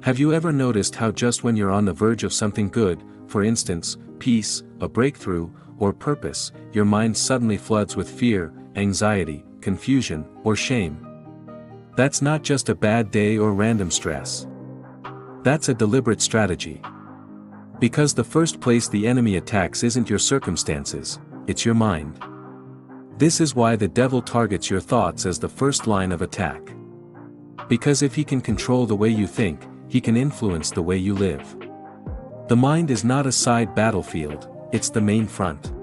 Have you ever noticed how just when you're on the verge of something good, for instance, peace, a breakthrough, or purpose, your mind suddenly floods with fear, anxiety, confusion, or shame? That's not just a bad day or random stress. That's a deliberate strategy. Because the first place the enemy attacks isn't your circumstances, it's your mind. This is why the devil targets your thoughts as the first line of attack. Because if he can control the way you think, he can influence the way you live. The mind is not a side battlefield, it's the main front.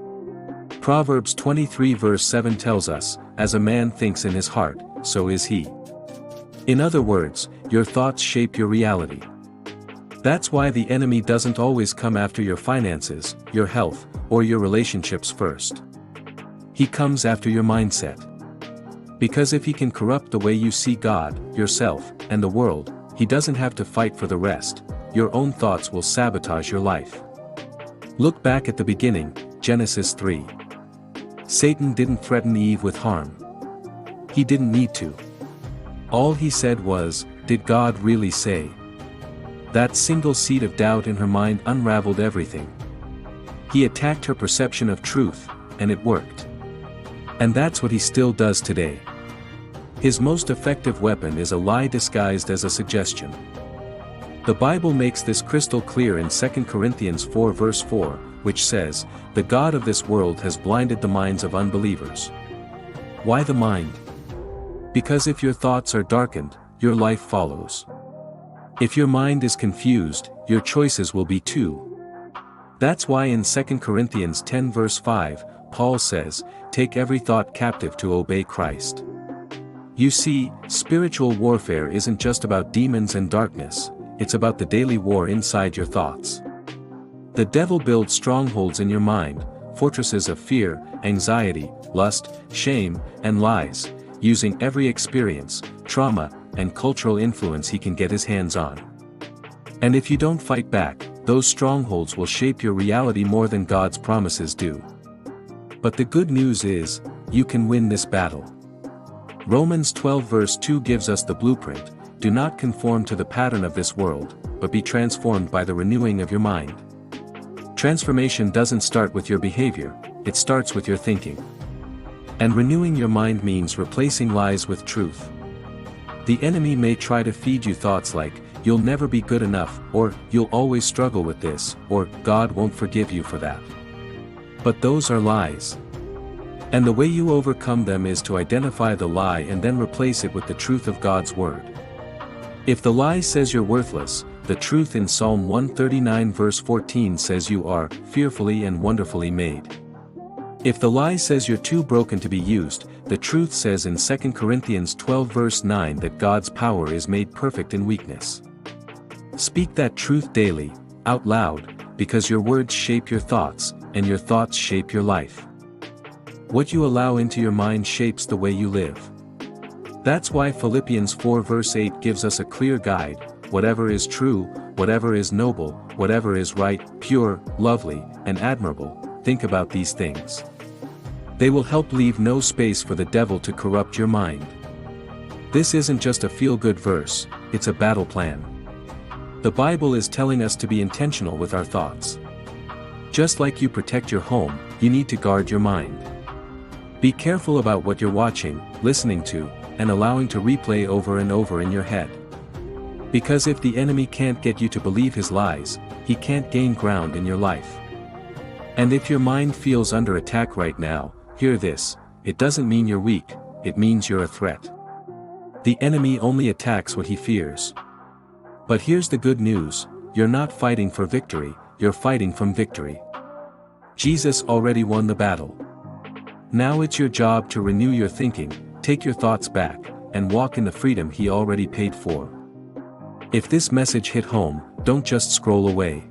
Proverbs 23 verse 7 tells us, "As a man thinks in his heart, so is he." In other words, your thoughts shape your reality. That's why the enemy doesn't always come after your finances, your health, or your relationships first. He comes after your mindset. Because if he can corrupt the way you see God, yourself, and the world, he doesn't have to fight for the rest. Your own thoughts will sabotage your life. Look back at the beginning, Genesis 3. Satan didn't threaten Eve with harm. He didn't need to. All he said was, "Did God really say?" That single seed of doubt in her mind unraveled everything. He attacked her perception of truth, and it worked. And that's what he still does today. His most effective weapon is a lie disguised as a suggestion. The Bible makes this crystal clear in 2 Corinthians 4 verse 4, which says, "The God of this world has blinded the minds of unbelievers." Why the mind? Because if your thoughts are darkened, your life follows. If your mind is confused, your choices will be too. That's why in 2 Corinthians 10 verse 5, Paul says, "Take every thought captive to obey Christ." You see, spiritual warfare isn't just about demons and darkness, it's about the daily war inside your thoughts. The devil builds strongholds in your mind, fortresses of fear, anxiety, lust, shame, and lies, using every experience, trauma, and cultural influence he can get his hands on. And if you don't fight back, those strongholds will shape your reality more than God's promises do. But the good news is, you can win this battle. Romans 12 verse 2 gives us the blueprint: "Do not conform to the pattern of this world, but be transformed by the renewing of your mind." Transformation doesn't start with your behavior, it starts with your thinking. And renewing your mind means replacing lies with truth. The enemy may try to feed you thoughts like, "You'll never be good enough," or "You'll always struggle with this," or "God won't forgive you for that." But those are lies. And the way you overcome them is to identify the lie and then replace it with the truth of God's word. If the lie says you're worthless, the truth in Psalm 139 verse 14 says you are fearfully and wonderfully made. If the lie says you're too broken to be used, the truth says in 2 Corinthians 12 verse 9 that God's power is made perfect in weakness. Speak that truth daily, out loud, because your words shape your thoughts, and your thoughts shape your life. What you allow into your mind shapes the way you live. That's why Philippians 4 verse 8 gives us a clear guide: "Whatever is true, whatever is noble, whatever is right, pure, lovely, and admirable, think about these things." They will help leave no space for the devil to corrupt your mind. This isn't just a feel-good verse, it's a battle plan. The Bible is telling us to be intentional with our thoughts. Just like you protect your home, you need to guard your mind. Be careful about what you're watching, listening to, and allowing to replay over and over in your head. Because if the enemy can't get you to believe his lies, he can't gain ground in your life. And if your mind feels under attack right now, hear this: it doesn't mean you're weak, it means you're a threat. The enemy only attacks what he fears. But here's the good news: you're not fighting for victory, you're fighting from victory. Jesus already won the battle. Now it's your job to renew your thinking, take your thoughts back, and walk in the freedom he already paid for. If this message hit home, don't just scroll away.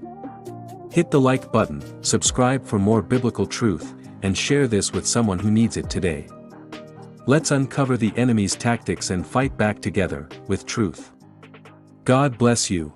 Hit the like button, subscribe for more biblical truth, and share this with someone who needs it today. Let's uncover the enemy's tactics and fight back together, with truth. God bless you.